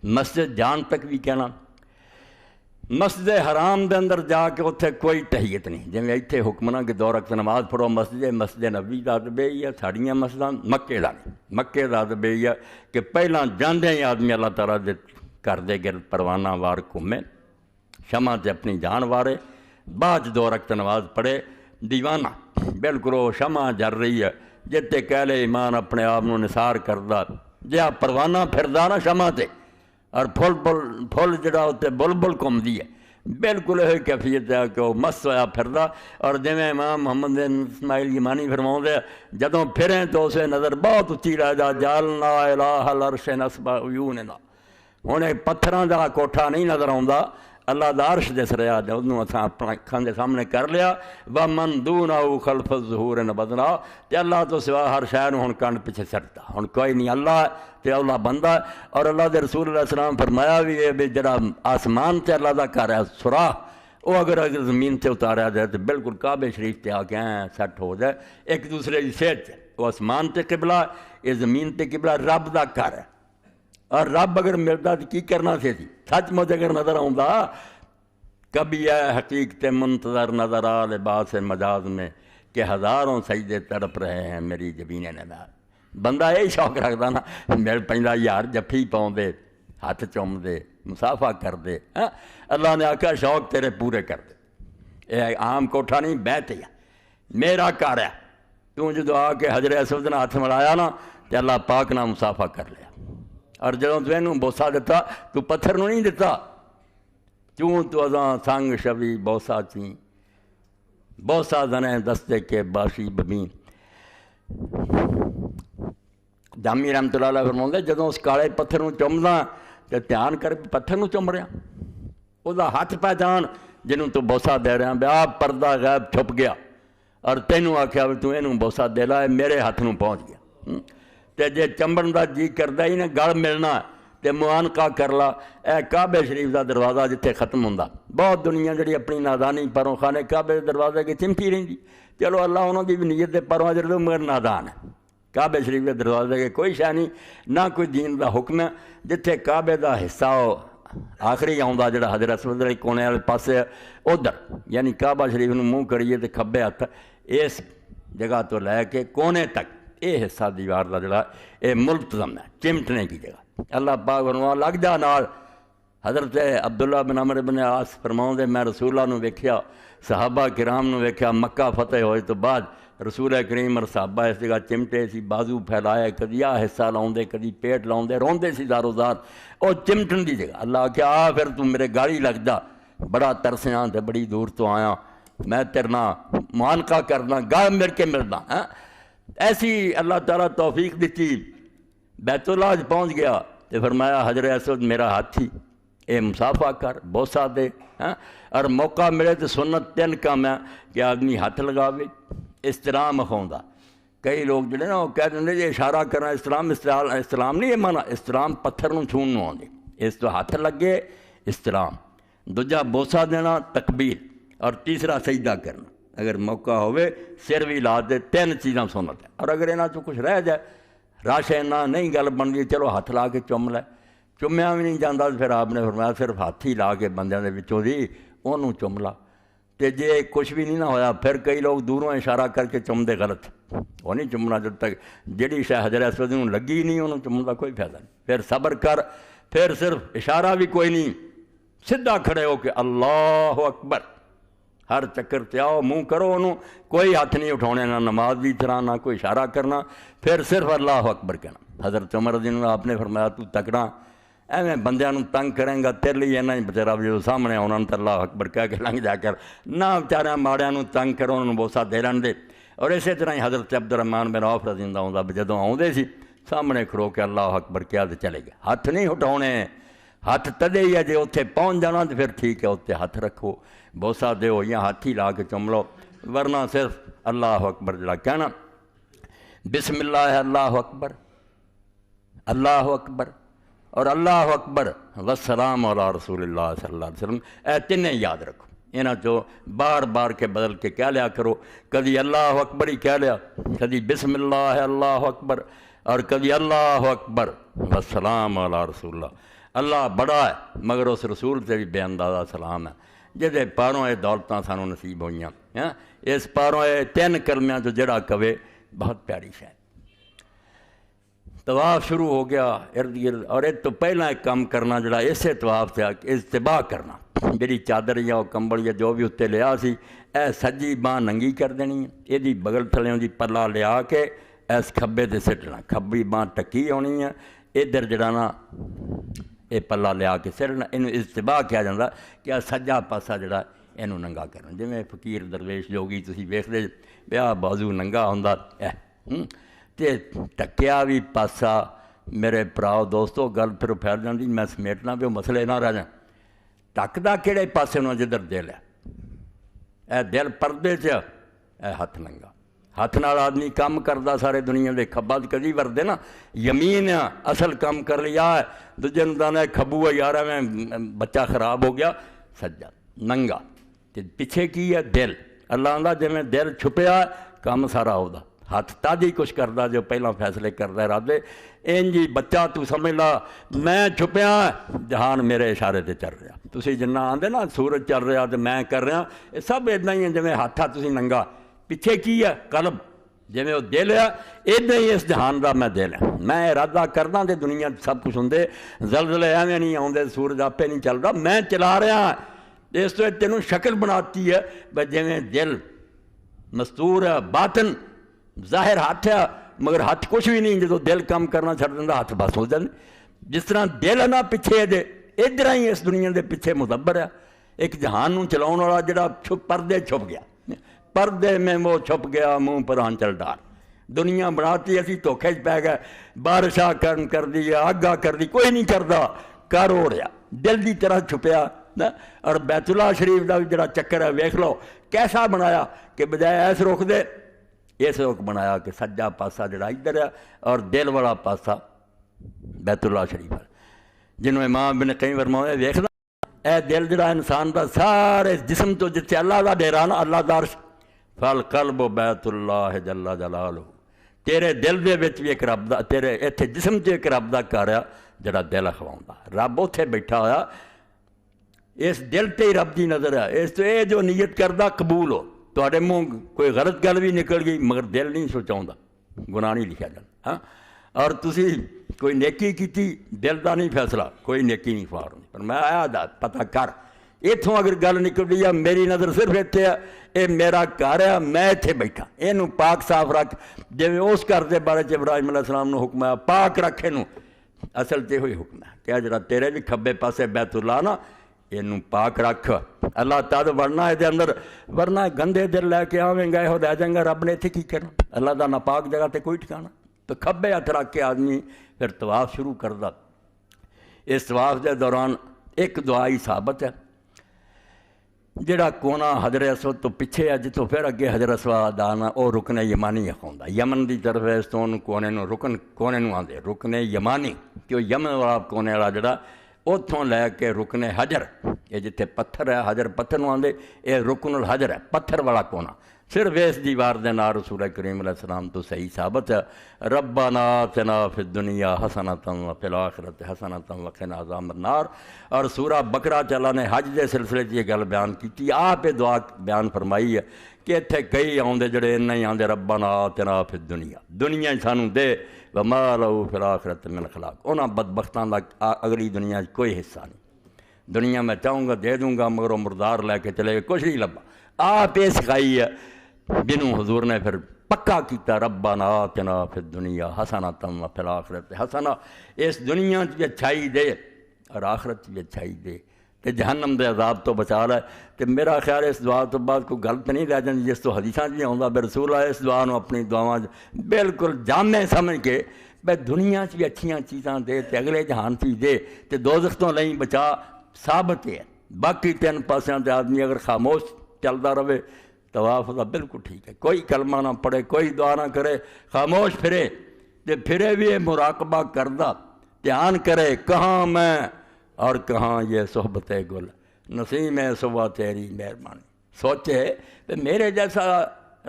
مسجد جان تک بھی کہنا مسجد حرام دے اندر جا کے اتنے کوئی تحیت نہیں، جی اتنے حکمراں کہ 2 رکعت نماز پڑھو مسجد نبی دا بے ہی ہے، ساڑیاں مسجداں مکے دا نہیں، مکے دا بے ہی ہے کہ پہلاں جاندے ہی آدمی اللہ تعالیٰ دے کر دے گرد پروانہ وار گھومے، شمع تے اپنی جان وارے، بعد 2 رکعت نماز پڑھے، دیوانہ بالکل وہ شمع جر رہی ہے جتے کہہ لے ایمان اپنے آپ نو نثار کردا جہاں پروانہ پھردا نا شمع تے اور پھل جڑا اتنے بلبل گھومدی ہے، بالکل یہ کیفیت ہے کہ وہ مست ہوا پھردا، اور جویں امام محمد بن اسماعیل یمانی فرماؤندے جدوں پھریں تو اسے نظر بہت اچھی رہ جا جالنا الہ العرش نصب عیوننا، ہن پتھراں دا کوٹھا نہیں نظر آوندا، اللہ دا عرش دس رہا ہے، انہوں اساں اپنا اکھاں دے سامنے کر لیا، وَمَن دُونَهُ خَلْفَ الظُّهُورِ نَبَذْنَا، تے اللہ تو سوا ہر شے نوں ہن کنڈ پیچھے سٹدا، ہن کوئی نہیں اللہ تے اللہ بندہ، اور اللہ دے رسول علیہ السلام فرمایا بھی ہے جڑا آسمان تے اللہ دا گھر ہے سراخ، وہ اگر زمین تے اتاریا جائے تو بالکل کعبے شریف تے آ کے سیٹ ہو جائے، ایک دوسرے کی صحت، وہ آسمان تے قبلہ، یہ زمین تے قبلہ، رب دا گھر ہے، اور رب اگر ملتا تو کی کرنا سی سچ مجھ اگر نظر آؤں کبھی ہے حقیقت منتظر نظر آ لباس مجاز میں کہ ہزاروں سجدے تڑپ رہے ہیں میری جبین نظر، بندہ یہی شوق رکھتا نا مل پہ یار جفی پاؤں دے ہاتھ چوم دے مسافہ کر دے، اللہ نے آخیا شوق تیرے پورے کر دے، یہ عام کوٹھا نہیں بیت ہے میرا گھر ہے، تو جدو آ کے حجر اسود نے ہاتھ ملایا نا تو اللہ پاک نہ مسافہ کر لیا، اور جدوں تو اینوں بوسا دیتا تو پتھر نو نہیں دیتا، کیوں تو ازاں سنگ شوی بوسا چیں بوسا زنے دستے کے باشی ببین، جامی رحمت اللہ علیہ فرماؤندے جدوں اس کالے پتھر نو چومدا تے دھیان کر پتھر نو چوم رہا، او دا ہاتھ پہچان جنوں تو بوسا دے رہا، بیا پردہ غیب چھپ گیا، اور تینوں آکھیا بھی تو اینوں بوسا دے لا میرے ہاتھ نو پہنچ گیا، تے جے چمبن دا جی کردا ہی نہ گل ملنا تے معانقہ کر لا، اے کعبے شریف دا دروازہ جتھے ختم ہوندا، بہت دنیا جڑی اپنی نادانی پروں خانے کعبے دے دروازے کی چمٹی رہندی، چلو اللہ انہوں دی بھی نیت دے پروں اجر دو مگر نادان ہے، کعبے شریف دے دروازے کے کوئی شے نہیں، نہ کوئی دین دا حکم ہے، جتھے کعبے دا حصہ آخری آوندا جڑا حجر اسود دے کونے والے پاسے ادھر، یعنی کعبہ شریف نوں منہ کریے تے کھبے ہاتھ اس جگہ تو لے کے کونے تک یہ حصہ دیوار کا جڑا یہ ملتزم ہے، چمٹنے کی جگہ، اللہ پاک فرماؤں لگ جا نال، حضرت عبداللہ بن عمر بن عاص فرماؤں دے میں رسول اللہ نو ویکھیا، صحابہ کرام نو ویکھیا، مکہ فتح ہوئے تو بعد رسول کریم اور صحابہ اس جگہ چمٹے سی، بازو پھیلائے، کدی آ حصہ لاؤندے کدی پیٹ لاؤندے، روندے سی دارو دار، او چمٹن دی جگہ، اللہ کہ آ پھر تو میرے گاڑی لگ جا، بڑا ترسیاں تے بڑی دور تو آیا، میں تیرنا معانقہ کرنا، گاہ مل کے ملنا، ایسی اللہ تعالیٰ توفیق دیتی، بیت اللہ پہنچ گیا تو فرمایا حجر اسود میرا ہاتھی، اے مسافہ کر بوسا دے، اور موقع ملے تو سنت 3 کام ہے کہ آدمی ہاتھ لگاوے، استلام اخوندا، کئی لوگ جڑے نا وہ کہہ دیں جی اشارہ کرنا استلام نہیں، یہ مانا استلام پتھر نوں چھون نوں آندے، اس تو ہاتھ لگے استلام، دوجا بوسا دینا تکبیر، اور تیسرا سجدہ کرنا، اگر موقع ہوئے سر بھی لا دے، 3 چیزاں سنت ہے، اور اگر انہاں چوں کچھ رہ جائے راش اینا نہیں گل بن گئی چلو ہاتھ لا کے چوم لے، چومیا بھی نہیں جاتا پھر آپ نے فرمایا صرف ہاتھ ہی لا کے بندیاں دے وچوں دی انہوں چوم لا، تے جے کچھ بھی نہیں نہ ہویا پھر کئی لوگ دوروں اشارہ کر کے چومدے غلط، وہ نہیں چومنا جب تک جڑی شے حجر اسود نوں لگی نہیں انہوں چومن دا کوئی فائدہ نہیں، پھر صبر کر، پھر صرف اشارہ بھی کوئی نہیں، سدھا کھڑے ہو کے اللہ اکبر، ہر چکر تے آؤ منہ کرو انہوں، کوئی ہاتھ نہیں اٹھانے، نہ نماز دی طرح نہ کوئی اشارہ کرنا، پھر صرف اللہ اکبر کہنا، حضرت عمر رضی اللہ آپ نے فرمایا تو تکڑا ایویں بندیاں نوں تنگ کریں گا تیرے لیے اینا ہی بچارا جو سامنے آنا تو اللہ اکبر کہہ کے لنگ جا کر، نہ بچاریاں ماڑیاں نوں تنگ کرو انہوں بوسا دے رہن دے، اور اسی طرح ہی حضرت عبدالرحمن بن عوف رضی اللہ عنہ جدوں آؤندے سی سامنے کھڑو کے اللہ اکبر کیا تے چلے گئے، ہاتھ نہیں اٹھاؤنے، ہاتھ تدے ہی ہے جے اتنے پہنچ جانا تو پھر ٹھیک ہے اتنے ہاتھ رکھو، بوسا دیو یا ہاتھ ہی لا کے چم لو، ورنہ صرف اللہ اکبر جڑا کہنا، بسم اللہ اللہ اکبر اللہ اکبر اور اللہ اکبر والسلام علی رسول اللہ صلی اللہ علیہ وسلم، اے 3 یاد رکھو، انہاں چو بار بار کے بدل کے کہہ لیا کرو، کدی اللہ اکبر ہی کہہ لیا، کدی بسم اللہ اللہ اکبر، اور کدی اللہ اکبر والسلام علی رسول اللہ، اللہ بڑا ہے مگر اس رسول سے بھی بے اندازہ سلام ہے جہدے پاروں یہ دولتاں سانوں نصیب ہوئیاں ہاں اس پاروں یہ 3 کلمیاں جو جڑا کہے بہت پیاری شے۔ طواف شروع ہو گیا ارد گرد، اور اس تو پہلا ایک کام کرنا جڑا اسے طواف سے اجتباع کرنا، جڑی چادر یا کمبل یا جو بھی اتنے لیا سی اے سجی باں ننگی کر دینی ہے، یہ بغل تھلیوں دی پلا لیا کے اس کھبے تے سٹنا، کھبی باں ٹکی ہونی ہے، ادھر جڑا نا یہ پلا لیا کے سٹنا، انہوں اجتباع کیا جاتا کہ سجا پاسا جڑا اینوں ننگا کرنا، جی میں فقیر درویش جوگی تسی ویکھدے بیا بازو ننگا ہوندا تے ٹکیا بھی پاسا۔ میرے پراؤ دوستو گل پھر پھیل جاندی، میں سمیٹنا بھی وہ مسئلے نہ رہ جائیں۔ ٹکدا کہڑے پاسے نوں جدھر دل ہے، اے دل پردے چ، اے ہاتھ ننگا، ہاتھ نال آدمی کام کردا سارے دنیا دے، کھبا کدی وردے نا یمین اصل کام کر لیا ہے، دوجے نوں دانا کھبو ہے یار میں بچہ خراب ہو گیا، سجا ننگا تے پیچھے کی ہے دل۔ اللہ آندا جے میں دل چھپیا کام سارا ہودا، ہاتھ تادی کچھ کردا جو پہلا فیصلے کردا ارادے انجی بچہ تو سمجھ لا میں چھپیا جہان میرے اشارے تے چل رہا، تسی جنہ آندے نا سورج چل رہا تے میں کر رہا، یہ سب ادنا ہی ہے جویں ہاتھ تسی ننگا، پیچھے کی ہے قلب، جویں وہ دل ہے ادنا ہی اس جہان دا میں دل ہے، میں ارادہ کردا تے دنیا سب کچھ ہوندے، زلزلے ایویں نہیں آوندے، سورج آپے نہیں چلدا، میں چلا رہا، اس تو تینوں شکل بناتی ہے بھئی جویں دل مستور ہے، باطن ظاہر ہاتھ ہے مگر ہاتھ کچھ بھی نہیں، جدو دل کام کرنا چھڑ دینا ہاتھ بس ہو جاندے، جس طرح دل ہے نا پیچھے دے ادھر ہی اس دنیا دے پیچھے مدبر ہے، ایک جہان نوں چلاؤن والا جڑا پردے چھپ گیا، پردے میں وہ چھپ گیا منہ پر آنچل ڈار، دنیا بناتی اسی دھوکھے چ پی گئے، بارشاں کر دی آگاہ کر دی کوئی نہیں کردا، کر ہو رہا دل دی طرح چھپیا۔ اور بیت اللہ شریف دا بھی جڑا چکر ہے ویکھ لو کیسا بنایا کہ بجائے ایس رخ دے اس رخ بنایا کہ سجا پاسا جڑا ادھر ہے اور دل والا پاسا بیت اللہ شریف ہے، جنہوں امام ابن قیم فرمایا ویکھنا اے دل جڑا انسان دا سارے جسم تو جتھے اللہ دا ڈیرا نا اللہ دا عرش، فالقلب بیت اللہ جل جلالہ، تیرے دل دے وچ بھی ایک رب دا، تیرے ایتھے جسم تے ایک رب دا گھر ہے جڑا دل اخواؤندا، رب اوتھے بیٹھا ہویا، اس دل تے ہی رب دی نظر ہے، اس تو اے جو نیت کردہ قبول ہو، تواڈے منہ کوئی غلط گل بھی نکل گئی مگر دل نہیں سوچاؤندا، گناہ نہیں لکھا جاتا ہاں، اور تسی کوئی نیکی کیتی دل دا نہیں فیصلہ، کوئی نیکی نہیں فار ہوندی، پر میں آیا دا پتہ کر اتھوں اگر گل نکل گئی ہے میری نظر صرف اتنے ہے، اے میرا گھر ہے میں اتنے بیٹھا، اینوں پاک صاف رکھ، جویں اس گھر دے بارے چ ابراہیم علیہ السلام نو حکم ہے پاک رکھ اینوں، اصل تے ہوئی حکم ہے کہ جڑا تیرے بھی کھبے پاسے بیت اللہ نا اینوں پاک رکھ، اللہ تعالیٰ ورنہ ہے دے اندر، ورنہ گندے دل لے کے آویں گئے ہو لے جائیں گا، رب نے اتنے کی کرنا، اللہ دا ناپاک جگہ تے کوئی ٹھکانا، تو کھبے ہاتھ رکھ کے آدمی پھر طواف شروع کردا۔ اس طواف دے دوران ایک دعائی ثابت ہے، جڑا کونا حجر اسود تو پیچھے ہے جتوں پھر اگے حجر اسود آنا وہ رکن یمانی اخوندا، یمن دی طرف اس تو کونے نو رکن کونے نو آندے رکن یمانی، کہ وہ یمن والا کونے والا جڑا اتھوں لے کے رکن حجر، یہ جتھے پتھر ہے حجر پتھر نو آندے، یہ رکن الحجر ہے پتھر والا کونا، صرف اس دیوار دے نال رسول کریم علیہ السلام تو صحیح ثابت ہے، ربنا آتنا فی الدنیا حسنۃ وفی الآخرۃ حسنۃ وقنا عذاب النار، اور سورہ بقرہ اللہ نے حج دے سلسلے یہ گل بیان کی، آپ یہ دعا بیان فرمائی ہے کہ اتنے کئی آدھے جڑے انہیں ہی آدھے ربنا آتنا فی الدنیا، دنیا سانوں دے وما لہو فی الآخرۃ من خلاق، انہاں بدبختاں دا اگلی دنیا کوئی حصہ نہیں، دنیا میں چاہوں گا دے دوں گا مگر وہ مردار لے کے چلے گئے کچھ نہیں لبا، آپ یہ سکھائی ہے جنہوں حضور نے پھر پکا کیتا ربنا آتنا فی الدنیا حسنۃ وفی الآخرۃ حسنہ، اس دنیا بھی اچھائی دے اور آخرت بھی اچھائی دے تے جہنم دے عذاب تو بچا لے، تے میرا خیال اس دعا تو بعد کوئی غلط نہیں رہ جاندی، جس تو حدیثاں جی آوندا بے رسول اللہ اس دعا نو اپنی دعاواں بالکل جامع سمجھ کے بے دنیا بھی اچھیاں چیزاں دے تے اگلے جہان بھی دے تے دوزخ تو نہیں بچا، ثابت ہے، باقی تین پاسیاں تے آدمی اگر خاموش چلدا رہے طواف دا بالکل ٹھیک ہے، کوئی کلمہ نہ پڑھے کوئی دعا نہ کرے، خاموش پھرے تے پھرے بھی مراقبہ کردہ دھیان کرے کہاں میں اور کہاں یہ صحبت گل، نسیم صبح تیری مہربانی، سوچے کہ میرے جیسا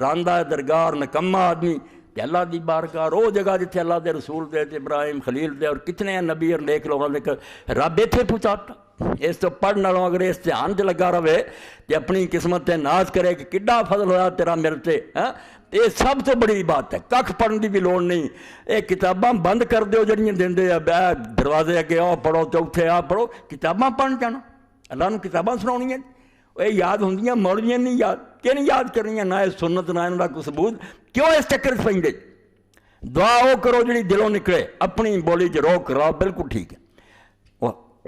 راندہ درگاہ اور نکمہ آدمی کہ اللہ دی بارگاہ وہ جگہ جتنے اللہ دے رسول دے ابراہیم خلیل دے اور کتنے نبی اور نیک لوگوں نے رب اتنے پہنچاتا. اس تو پڑھنے والوں اگر اس دھیان چ لگا رہے کہ اپنی قسمت تے ناز کرے کہ کڈا فضل ہویا تیرا ملتے. یہ سب تو بڑی بات ہے. کھ پڑھن کی بھی لوڑ نہیں. یہ کتاباں بند کر دیو جڑیاں دیندے آ دروازے اگے آ پڑھو چوتھے آ پڑھو. کتاباں پڑھن جانا, اللہ نے کتاباں سناؤنیاں. یہ یاد ہوندیاں موڑیاں نہیں یاد کہ نہیں یاد کرنیاں, نہ سنت نہ انہاں دا کوئی ثبوت. کیوں اس چکر چ پیندے؟ دعا وہ کرو جڑی دلوں نکلے, اپنی بولی چ روک کراؤ, بالکل ٹھیک ہے.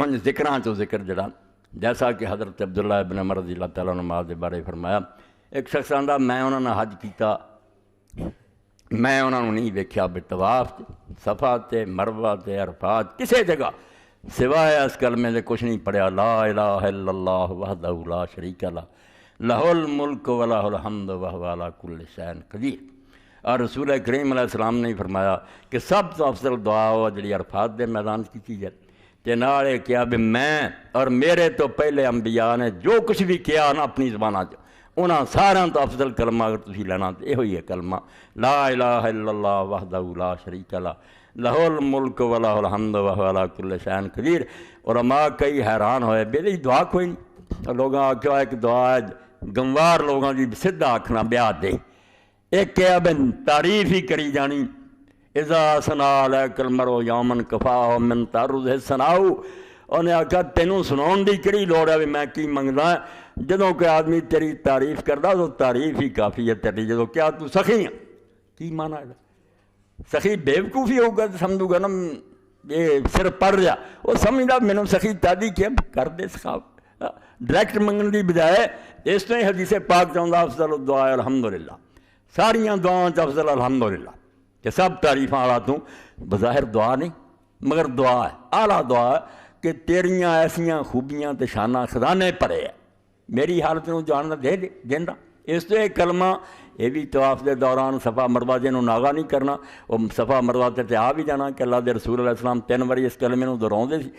ان ذکراں چو ذکر جڑا جیسا کہ حضرت عبداللہ ابن عمر رضی اللہ تعالیٰ عنہ دے بارے فرمایا, ایک شخص آندا میں انہاں نے حج کیتا, میں انہاں نوں نہیں ویکھیا بے طواف صفا تے مروہ تے عرفات کسے جگہ سوائے اس کلمے دے کچھ نہیں پڑھیا, لا الہ الا اللہ وحدہ لا شریک لہ لہ الملک و لہ الحمد وہو علی کل شیء قدیر. اور رسول کریم علیہ السلام نے فرمایا کہ سب تو افضل دعا ہو جڑی عرفات دے میدان کی کی جائے. تے نالے کیا بھی میں اور میرے تو پہلے انبیاء نے جو کچھ بھی کیا نا اپنی زبانہ چ, انہاں سارا تو افضل کلمہ اگر تسی لینا تو یہ ہی ہے کلمہ لا الہ الا اللہ وحدہ لا شریک لہ لہ الملک و لہ الحمد وہو علی کل شیء قدیر. علماء کئی حیران ہوئے بے دعا کوئی نہیں. لوگاں آکھیا ایک دعا ہے گنوار لوگاں دی سدھا آکھنا بیاہ دے, ایک کیا بن تعریف ہی کری جانی. اذا ثنا علیک المرء یوما کفاہ من تعرض ثناء. انہیں آکھا تینوں سناؤن دی کڑی لوڑ ہے بھی میں کی منگدا, جدوں کہ آدمی تیری تعریف کردا تو تعریف ہی کافی ہے تیری. جدوں کیا تو سخی ہے, کی معنی ہے سخی؟ بیوقوفی ہوگا تو سمجھو گا نا یہ صرف پڑھ رہا, وہ سمجھدا مینوں سخی تادی کیا کر دے سخاوت. ڈائریکٹ منگن دی بجائے اس طرح حدیث پاک چاہتا افضل الدعاء الحمدللہ, ساریاں دعاؤں چ افضل الحمدللہ کہ سب تعریفاں والا تو بظاہر دعا نہیں مگر دعا ہے, اعلیٰ دعا ہے کہ تیریاں ایسیاں خوبیاں تے شانہ خزانے پڑے ہے, میری حالت نوں جاننا دے دینا. اس تو ایک کلمہ یہ بھی طواف دے دوران صفا مروہ جنہوں ناغا نہیں کرنا, وہ صفا مروہ تے آ بھی جانا کہ اللہ دے رسول علیہ السلام 3 واری اس کلمے نوں دہراؤندے سی.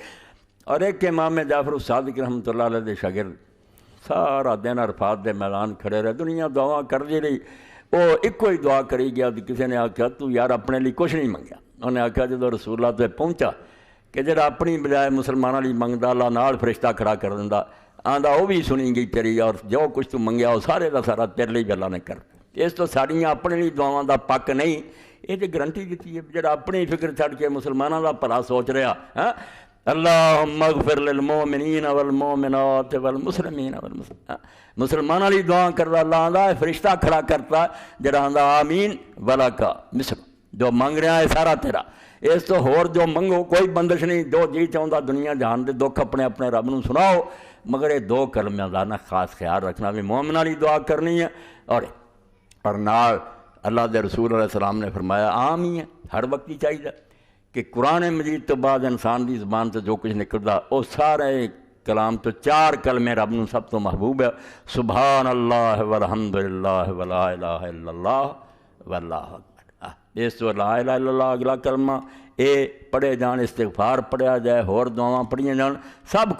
اور ایک امام جعفر الصادق رحمۃ اللہ علیہ دے شاگرد سارا دن عرفات دے میدان کھڑے رہے, دنیا دعا کردی رہی, وہ ایک ہی دعا کری گیا. کسی نے آکھا تو یار اپنے لیے کچھ نہیں منگیا. انہیں آکھا جدو رسول اللہ تے پہنچا کہ جڑا اپنی بجائے مسلمانوں لیے منگدا اللہ نال فرشتہ کھڑا کر دیندا, آندا وہ بھی سنی گئی تیری, اور جو کچھ تو منگیا وہ سارے دا سارا تیرے لیے اللہ نے کر. اس تو ساڑیاں اپنے لیے دعاواں دا پک نہیں, یہ تو گارنٹی دیتی ہے جڑا اپنی فکر چھڑ کے مسلمانوں دا بھلا سوچ رہا. اللہم اغفر للمؤمنین والمؤمنات والمسلمین والمسلمات, مسلمانوں لی دعا کرتا اللہ آندا ہے فرشتہ کھڑا کرتا جڑا آندا آمین ولکا مثل, جو منگ رہا ہے سارا تیرا. اس تو ہور جو منگو کوئی بندش نہیں, جو جی چاہتا دنیا جہان دے دکھ اپنے اپنے رب نوں سناؤ, مگر یہ 2 کلمے دا نا خاص خیال رکھنا بھی مومناں لی دعا کرنی ہے. اور نال اللہ دے رسول علیہ السلام نے فرمایا عام ہی ہے, ہر وقت ہی چاہیے کہ قرآن مجید تو بعد انسان دی زبان سے جو کچھ نکلدا وہ سارے کلام تو 4 کلمے رب نوں سب تو محبوب ہے, سبحان اللہ والحمدللہ ولا الہ الا اللہ واللہ اکبر. اس تو لا الہ الا اللہ اگلا کلمہ اے پڑھے جان, استغفار پڑھیا جائے, ہور دعاواں پڑھیاں جان, سب